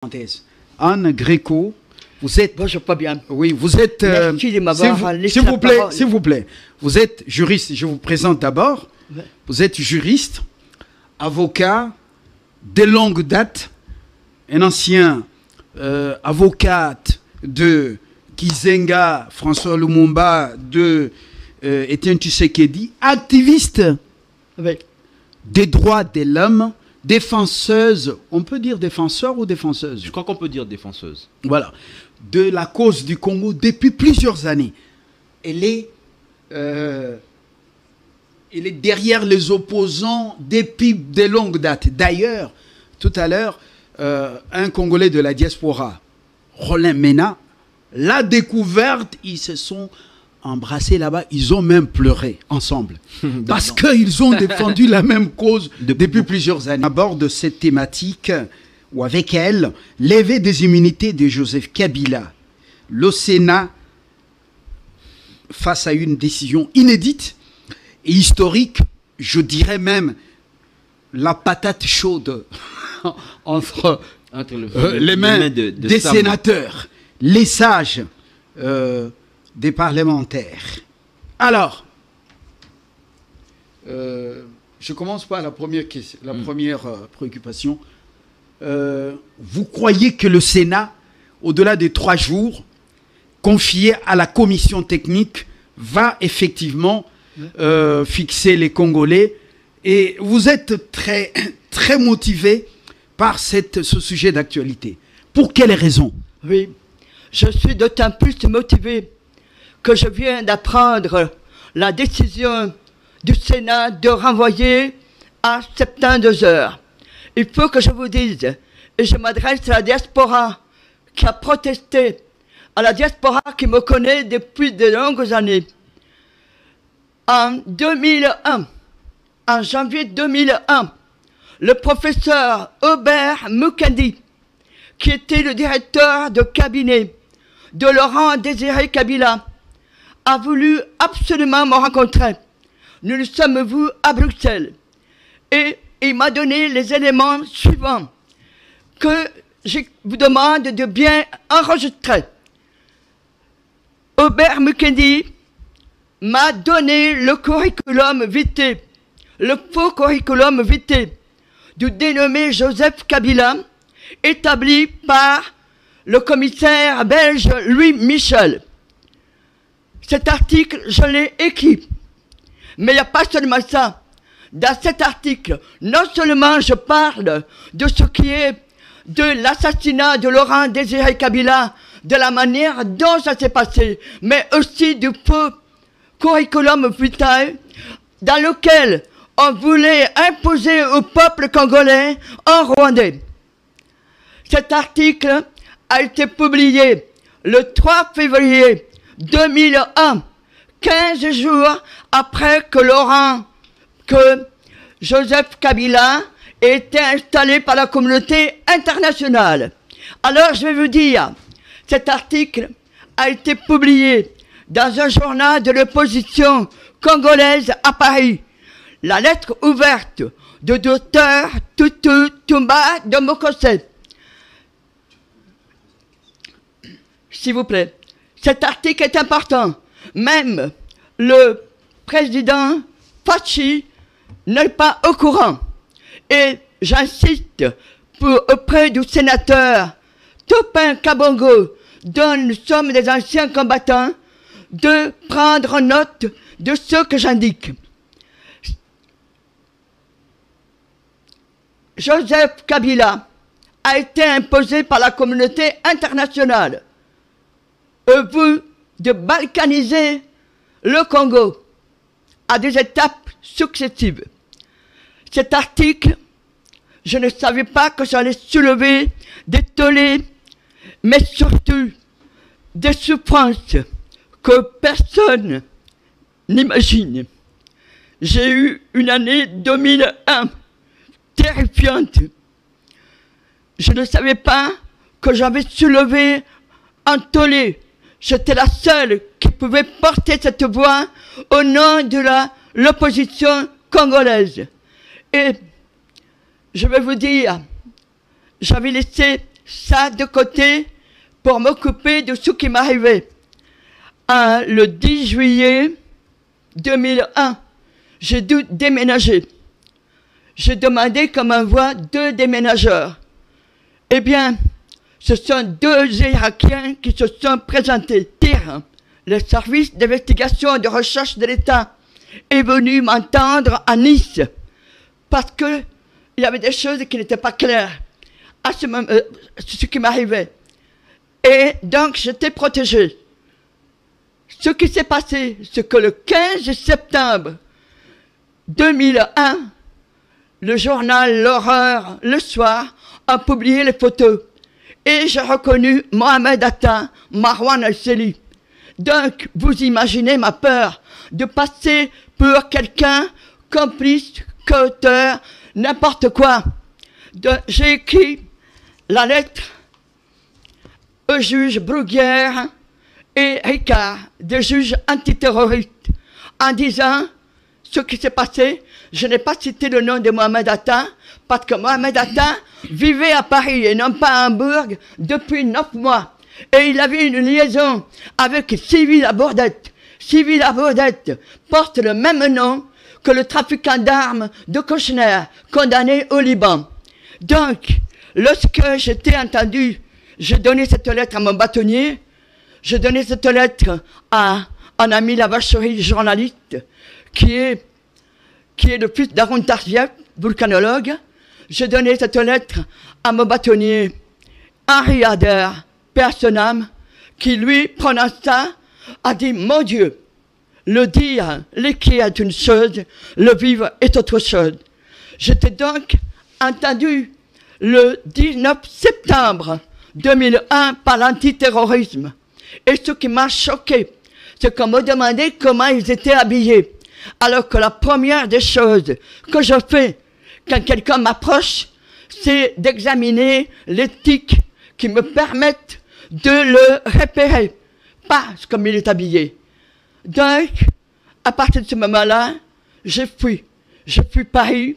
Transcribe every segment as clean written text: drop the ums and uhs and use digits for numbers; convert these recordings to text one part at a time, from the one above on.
Parenthèse. Anne Gréco, vous êtes... Bonjour, pas bien. Oui, vous êtes... Merci de m'avoir laissé la parole. S'il vous plaît, vous êtes juriste. Je vous présente d'abord. Ouais. Vous êtes juriste, avocat de longue date, un ancien avocat de Kizenga, François Lumumba, de Etienne Tshisekedi, activiste Oui. des droits de l'homme, défenseuse, on peut dire défenseur ou défenseuse? Je crois qu'on peut dire défenseuse. Voilà, de la cause du Congo depuis plusieurs années. Elle est derrière les opposants depuis de longues dates. D'ailleurs, tout à l'heure, un Congolais de la diaspora, Roland Mena, l'a découverte, ils se sont embrassés là-bas, ils ont même pleuré ensemble. Parce qu'ils ont défendu la même cause depuis plusieurs années. On aborde cette thématique, ou avec elle, levée des immunités de Joseph Kabila. Le Sénat, face à une décision inédite et historique, je dirais même la patate chaude entre les mains des sénateurs, les sages des parlementaires. Alors, je commence par la première question, la première préoccupation. Vous croyez que le Sénat, au-delà des 3 jours, confié à la commission technique, va effectivement fixer les Congolais, et vous êtes très, très motivé par ce sujet d'actualité. Pour quelles raisons? Oui, je suis d'autant plus motivé que je viens d'apprendre la décision du Sénat de renvoyer à 72 heures. Il faut que je vous dise, et je m'adresse à la diaspora qui a protesté, à la diaspora qui me connaît depuis de longues années. En 2001, en janvier 2001, le professeur Hubert Mukendi, qui était le directeur de cabinet de Laurent Désiré Kabila, a voulu absolument me rencontrer. Nous nous sommes vus à Bruxelles et il m'a donné les éléments suivants que je vous demande de bien enregistrer. Hubert Mukendi m'a donné le curriculum vitae, le faux curriculum vitae du dénommé Joseph Kabila, établi par le commissaire belge Louis Michel. Cet article, je l'ai écrit. Mais il n'y a pas seulement ça. Dans cet article, non seulement je parle de ce qui est de l'assassinat de Laurent Désiré Kabila, de la manière dont ça s'est passé, mais aussi du faux curriculum vitae dans lequel on voulait imposer au peuple congolais un Rwandais. Cet article a été publié le 3 février 2001, 15 jours après que Joseph Kabila ait été installé par la communauté internationale. Alors je vais vous dire, cet article a été publié dans un journal de l'opposition congolaise à Paris. La lettre ouverte de Dr Tutu Tumba de Mokose. S'il vous plaît, cet article est important. Même le président Fachi n'est pas au courant. Et j'insiste auprès du sénateur Topin Kabongo, dont nous sommes des anciens combattants, de prendre note de ce que j'indique. Joseph Kabila a été imposé par la communauté internationale de balkaniser le Congo à des étapes successives. Cet article, je ne savais pas que j'allais soulever des tollés, mais surtout des souffrances que personne n'imagine. J'ai eu une année 2001 terrifiante. Je ne savais pas que j'avais soulevé un tollé. J'étais la seule qui pouvait porter cette voix au nom de l'opposition congolaise. Et je vais vous dire, j'avais laissé ça de côté pour m'occuper de ce qui m'arrivait. Le 10 juillet 2001, j'ai dû déménager. J'ai demandé qu'on m'envoie 2 déménageurs. Eh bien, ce sont 2 Irakiens qui se sont présentés. Le service d'investigation et de recherche de l'État est venu m'entendre à Nice parce qu'il y avait des choses qui n'étaient pas claires à ce qui m'arrivait. Et donc, j'étais protégé. Ce qui s'est passé, c'est que le 15 septembre 2001, le journal L'Horreur, le soir, a publié les photos. Et j'ai reconnu Mohamed Atta, Marwan El-Seli. Donc, vous imaginez ma peur de passer pour quelqu'un complice, coauteur, n'importe quoi. J'ai écrit la lettre aux juges Bruguière et Ricard, des juges antiterroristes, en disant ce qui s'est passé. Je n'ai pas cité le nom de Mohamed Atta, parce que Mohamed Atta vivait à Paris et non pas à Hambourg depuis 9 mois. Et il avait une liaison avec Civil Abordette. Civil Abordette porte le même nom que le trafiquant d'armes de Kouchner, condamné au Liban. Donc, lorsque j'étais entendu, j'ai donné cette lettre à mon bâtonnier, j'ai donné cette lettre à un ami Lavacherie, journaliste, qui est le fils d'Aaron Tarzieff, volcanologue. J'ai donné cette lettre à mon bâtonnier, Henri Ader, père son âme, qui lui, prenant ça, a dit, mon Dieu, le dire, l'écrire est une chose, le vivre est autre chose. J'étais donc entendu le 19 septembre 2001 par l'antiterrorisme. Et ce qui m'a choqué, c'est qu'on me demandait comment ils étaient habillés. Alors que la première des choses que je fais quand quelqu'un m'approche, c'est d'examiner l'éthique qui me permette de le repérer, pas comme il est habillé. Donc, à partir de ce moment-là, j'ai fui Paris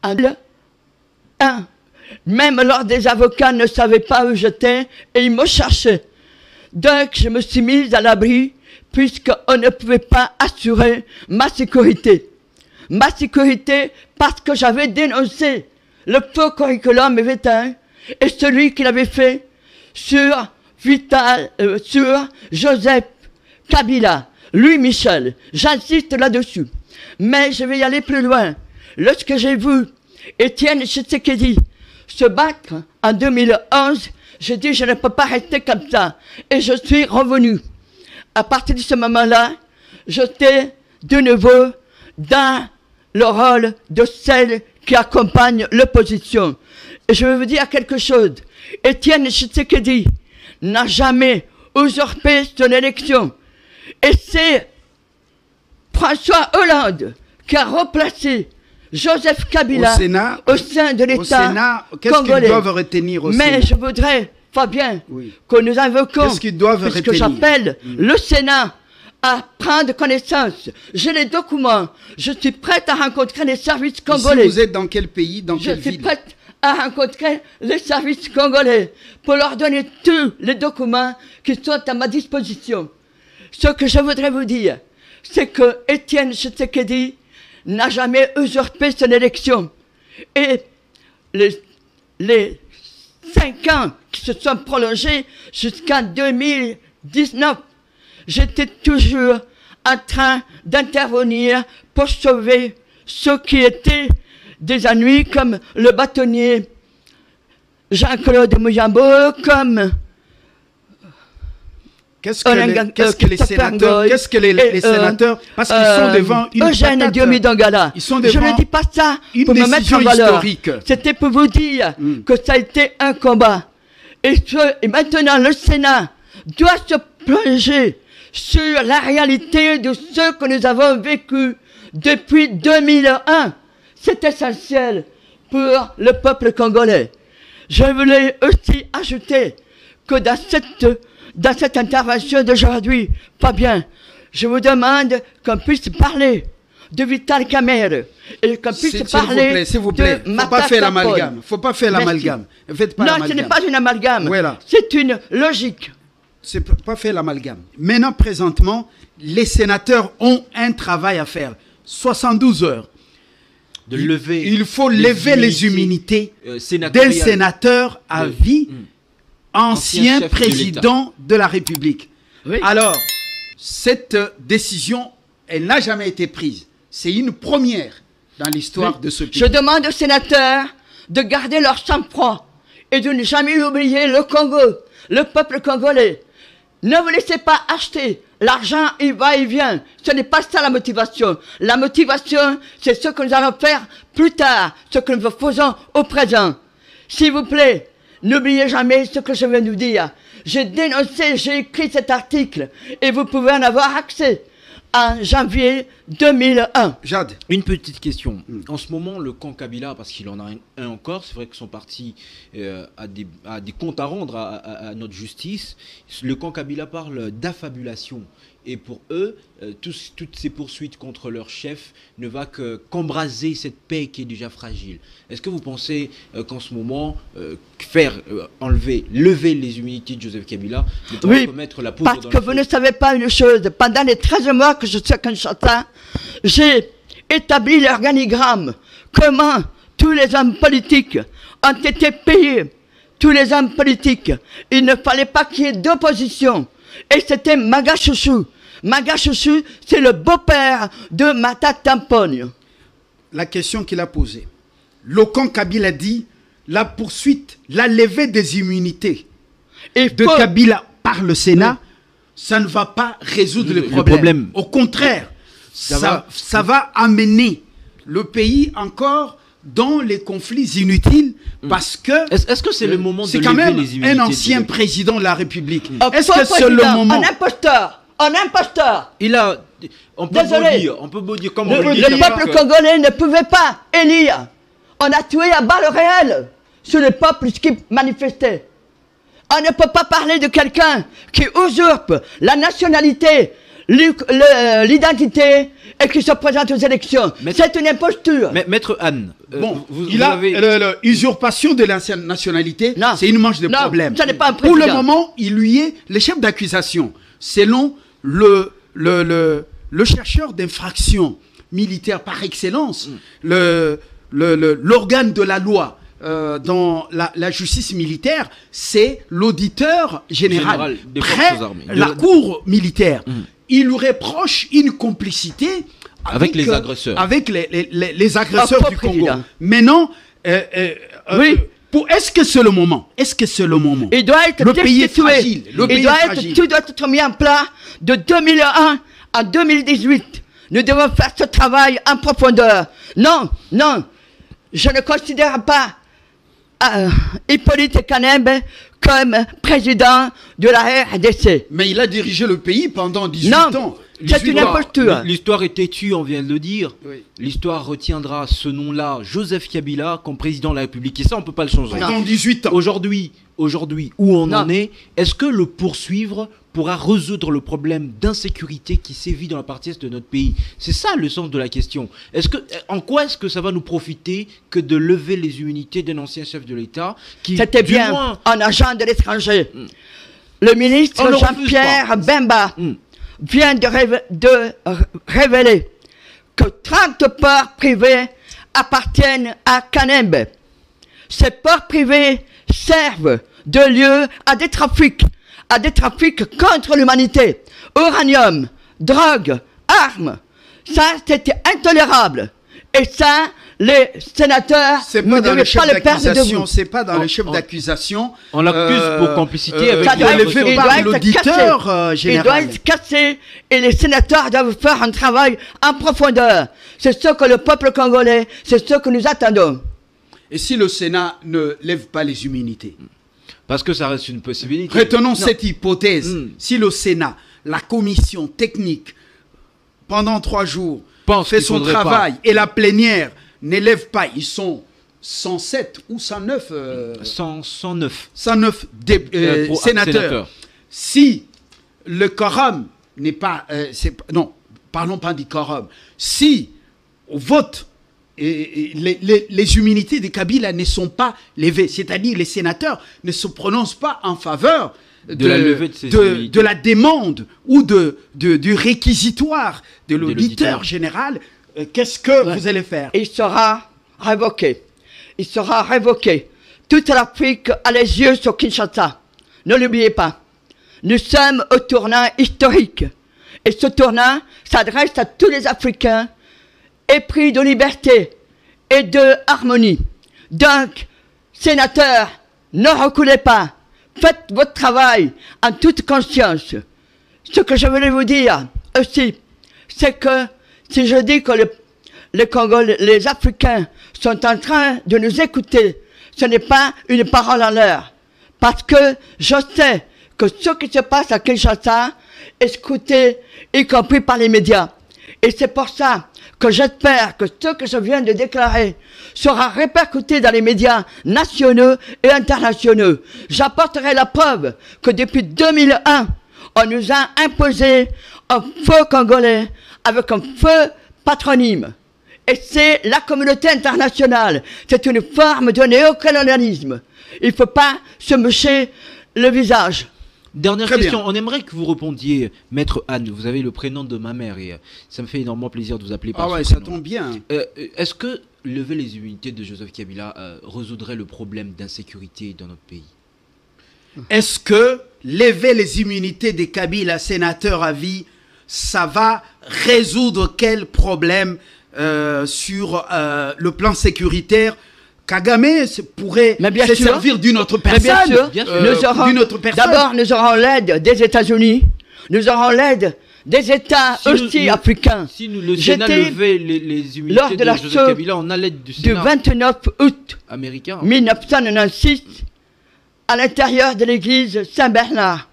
en 2001. Même lors des avocats ne savaient pas où j'étais et ils me cherchaient. Donc, je me suis mise à l'abri puisqu'on ne pouvait pas assurer ma sécurité. Ma sécurité parce que j'avais dénoncé le faux curriculum V1 et celui qu'il avait fait sur Joseph Kabila, Louis Michel. J'insiste là-dessus. Mais je vais y aller plus loin. Lorsque j'ai vu Étienne Tshisekedi se battre en 2011, j'ai dit je ne peux pas rester comme ça. Et je suis revenu. À partir de ce moment-là, j'étais de nouveau dans le rôle de celle qui accompagne l'opposition. Et je vais vous dire quelque chose. Étienne Tshisekedi n'a jamais usurpé son élection. Et c'est François Hollande qui a replacé Joseph Kabila au sein de l'État qu'est-ce congolais. Qu'ils doivent retenir au Mais Sénat? je voudrais, Fabien, que nous invoquons, qu'est-ce qu'ils doivent puisque retenir? j'appelle le Sénat à prendre connaissance. J'ai les documents. Je suis prête à rencontrer les services congolais. Ici, vous êtes dans quel pays, dans quelle ville? Je suis prête à rencontrer les services congolais pour leur donner tous les documents qui sont à ma disposition. Ce que je voudrais vous dire, c'est que Étienne Tshisekedi n'a jamais usurpé son élection. Et les 5 ans qui se sont prolongés jusqu'en 2019, j'étais toujours en train d'intervenir pour sauver ceux qui étaient des ennuis, comme le bâtonnier Jean-Claude Mouyambo, comme Qu'est-ce que les sénateurs, parce qu'ils sont devant une Eugène Diomidongala. Ils sont devant je ne dis pas ça une pour me mettre en valeur. Historique. C'était pour vous dire que ça a été un combat. Et maintenant, le Sénat doit se plonger sur la réalité de ce que nous avons vécu depuis 2001. C'est essentiel pour le peuple congolais. Je voulais aussi ajouter que dans cette intervention d'aujourd'hui, Fabien, je vous demande qu'on puisse parler de Vital Kamerhe et qu'on puisse parler s'il vous plaît, de faut pas faire l'amalgame. Faut pas faire l'amalgame. Faites pas non, l'amalgame. ce n'est pas une amalgame. Voilà. C'est une logique. C'est pas faire l'amalgame. Maintenant, présentement, les sénateurs ont un travail à faire. 72 heures. Il faut lever les immunités d'un sénateur à vie, ancien président de la République. Oui. Alors, cette décision, elle n'a jamais été prise. C'est une première dans l'histoire de ce pays. Je demande aux sénateurs de garder leur sang-froid et de ne jamais oublier le Congo, le peuple congolais. Ne vous laissez pas acheter. L'argent, il va et vient. Ce n'est pas ça la motivation. La motivation, c'est ce que nous allons faire plus tard, ce que nous faisons au présent. S'il vous plaît, n'oubliez jamais ce que je viens de vous dire. J'ai dénoncé, j'ai écrit cet article et vous pouvez en avoir accès en janvier 2001. Jade. Une petite question. En ce moment, le camp Kabila, parce qu'il en a un encore, c'est vrai que son parti a des comptes à rendre à notre justice. Le camp Kabila parle d'affabulation. Et pour eux, toutes ces poursuites contre leur chef ne va qu'embraser cette paix qui est déjà fragile. Est-ce que vous pensez qu'en ce moment, lever les immunités de Joseph Kabila ne doit remettre la poudre dans le feu? Parce que vous ne savez pas une chose. Pendant les 13 mois que je suis à Kinshasa, j'ai établi l'organigramme. Comment tous les hommes politiques ont été payés. Tous les hommes politiques. Il ne fallait pas qu'il y ait d'opposition. Et c'était Maga Chouchou. Maga Chouchou, c'est le beau-père de Mata Tampogne. La question qu'il a posée. Le camp Kabila dit la poursuite, la levée des immunités de Kabila par le Sénat, ça ne va pas résoudre le problème. Au contraire, ça va amener le pays encore dans les conflits inutiles parce que est-ce que c'est le moment de lever les immunités? C'est quand même un ancien président de la République. Est-ce que c'est le moment? Un imposteur. On peut beau dire comme le peuple congolais ne pouvait pas élire. On a tué à balles réelles sur le peuple qui manifestait. On ne peut pas parler de quelqu'un qui usurpe la nationalité, l'identité et qui se présente aux élections. C'est une imposture. Maître Anne, l'usurpation de l'ancienne nationalité, c'est une manche de problème. Ça n'est pas un président. Pour le moment, il lui est le chef d'accusation. Selon le chercheur d'infraction militaire par excellence, l'organe de la loi dans la justice militaire, c'est l'auditeur général près la cour militaire. Il lui reproche une complicité avec les agresseurs. Avec les agresseurs du Congo. Maintenant, est-ce que c'est le moment? Il doit être le pays est fragile. Tout doit être mis en place de 2001 à 2018. Nous devons faire ce travail en profondeur. Non, je ne considère pas Hippolyte Kanembe comme président de la RDC. Mais il a dirigé le pays pendant 18 ans. C'est une imposture. L'histoire est têtue, on vient de le dire. Oui. L'histoire retiendra ce nom-là, Joseph Kabila, comme président de la République. Et ça, on ne peut pas le changer. Pendant 18 ans. Aujourd'hui, où on en est, est-ce que le poursuivre pourra résoudre le problème d'insécurité qui sévit dans la partie est de notre pays? C'est ça le sens de la question. En quoi est-ce que ça va nous profiter que de lever les immunités d'un ancien chef de l'État qui, c'était bien un agent de l'étranger. Le ministre Jean-Pierre Bemba vient de révéler que 30 ports privés appartiennent à Kanembe. Ces ports privés servent de lieu à des trafics contre l'humanité. Uranium, drogue, armes. Ça, c'était intolérable. Et ça, les sénateurs ne devaient pas le perdre de vue. C'est pas dans le chef d'accusation. On l'accuse pour complicité avec l'auditeur général. Il doit être cassé et les sénateurs doivent faire un travail en profondeur. C'est ce que le peuple congolais, c'est ce que nous attendons. Et si le Sénat ne lève pas les immunités? Parce que ça reste une possibilité. Retenons cette hypothèse. Si le Sénat, la commission technique, pendant 3 jours, fait son travail et la plénière n'élève pas, ils sont 107 ou 109 109 sénateurs. Si le quorum n'est pas... non, parlons pas du quorum. Si au vote, et les immunités des Kabila ne sont pas levées. C'est-à-dire les sénateurs ne se prononcent pas en faveur de la levée de ces immunités. De la demande ou du réquisitoire de l'auditeur général. Qu'est-ce que vous allez faire? Il sera révoqué. Il sera révoqué. Toute l'Afrique a les yeux sur Kinshasa. Ne l'oubliez pas. Nous sommes au tournant historique. Et ce tournant s'adresse à tous les Africains épris de liberté et de harmonie. Donc, sénateurs, ne reculez pas. Faites votre travail en toute conscience. Ce que je voulais vous dire aussi, c'est que si je dis que les Congolais, les Africains sont en train de nous écouter, ce n'est pas une parole en l'air. Parce que je sais que ce qui se passe à Kinshasa est écouté, y compris par les médias. Et c'est pour ça que j'espère que ce que je viens de déclarer sera répercuté dans les médias nationaux et internationaux. J'apporterai la preuve que depuis 2001, on nous a imposé un faux Congolais avec un faux patronyme. Et c'est la communauté internationale. C'est une forme de néocolonialisme. Il ne faut pas se moucher le visage. Dernière Très question, bien. on aimerait que vous répondiez, Maître Anne, vous avez le prénom de ma mère et ça me fait énormément plaisir de vous appeler par Ah ce ouais, ça prénom. tombe bien. Est-ce que lever les immunités de Joseph Kabila résoudrait le problème d'insécurité dans notre pays? Est-ce que lever les immunités des Kabila sénateurs à vie, ça va résoudre quel problème sur le plan sécuritaire? Kagame pourrait Mais bien se sûr. servir d'une autre Mais personne. bien sûr, bien sûr. nous aurons, d'une autre personne. d'abord nous aurons l'aide des États-Unis, nous aurons l'aide des États Si aussi nous- africains. Si nous, le Sénat J'étais levait les immunités lors de de la Joseph chose Kabila, on a l'aide du Du Sénat 29 août américain. 1996 à l'intérieur de l'église Saint-Bernard.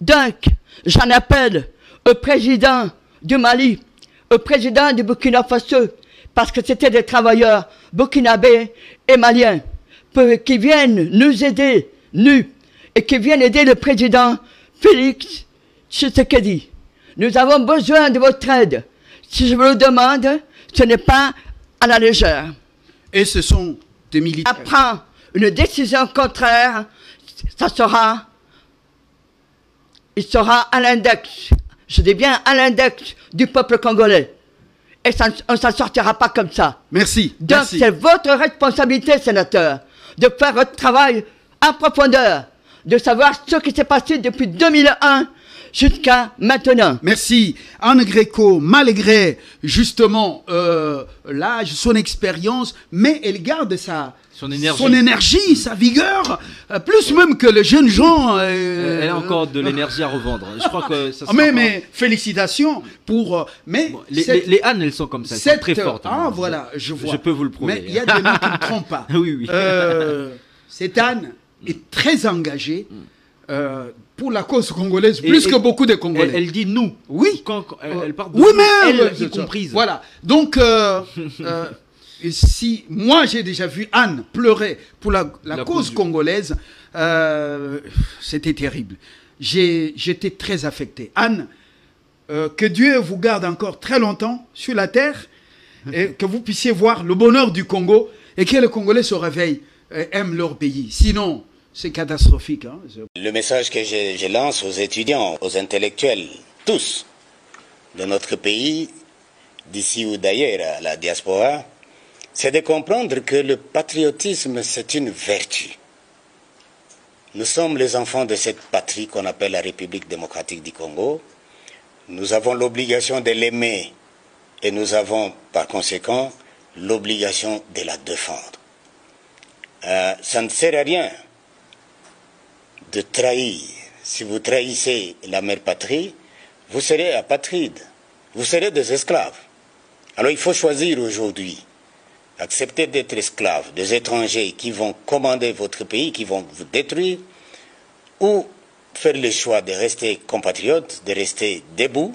Donc, j'en appelle au président du Mali, au président du Burkina Faso, parce que c'était des travailleurs burkinabés et maliens, qui viennent nous aider, nous, et qui viennent aider le président Félix Tshisekedi. Nous avons besoin de votre aide. Si je vous le demande, ce n'est pas à la légère. Et ce sont des militaires. Prend une décision contraire, il sera à l'index, je dis bien à l'index du peuple congolais. Et ça, on ne s'en sortira pas comme ça. Merci. Donc Merci. c'est votre responsabilité, sénateur, de faire votre travail en profondeur, de savoir ce qui s'est passé depuis 2001 jusqu'à maintenant. Merci. Anne Gréco, malgré justement l'âge, son expérience, mais elle garde Son énergie. sa vigueur, plus même que les jeunes gens. Elle a encore de l'énergie à revendre. Je crois que ça sera mais félicitations pour. Mais Bon, les Anne, elles sont comme ça, elles sont très fortes. Ah voilà, je vois. Je peux vous le prouver. Mais il y a des noms qui ne trompent pas. Oui, oui. Cette Anne est très engagée pour la cause congolaise, plus que beaucoup de Congolais. Elle dit nous. Oui. Quand elle parle de Oui, nous, mais elle c'est y ça. comprise. Voilà. Donc, si moi j'ai déjà vu Anne pleurer pour la cause congolaise, c'était terrible. J'étais très affecté. Anne, que Dieu vous garde encore très longtemps sur la terre et que vous puissiez voir le bonheur du Congo et que les Congolais se réveillent et aiment leur pays. Sinon, c'est catastrophique. Hein. Le message que je lance aux étudiants, aux intellectuels, tous, de notre pays, d'ici ou d'ailleurs à la diaspora, c'est de comprendre que le patriotisme, c'est une vertu. Nous sommes les enfants de cette patrie qu'on appelle la République démocratique du Congo. Nous avons l'obligation de l'aimer et nous avons, par conséquent, l'obligation de la défendre. Ça ne sert à rien de trahir. Si vous trahissez la mère patrie, vous serez apatride, vous serez des esclaves. Alors il faut choisir aujourd'hui, accepter d'être esclaves des étrangers qui vont commander votre pays, qui vont vous détruire, ou faire le choix de rester compatriote, de rester debout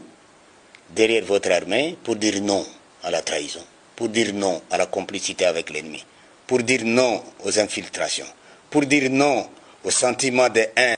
derrière votre armée pour dire non à la trahison, pour dire non à la complicité avec l'ennemi, pour dire non aux infiltrations, pour dire non au sentiment de haine.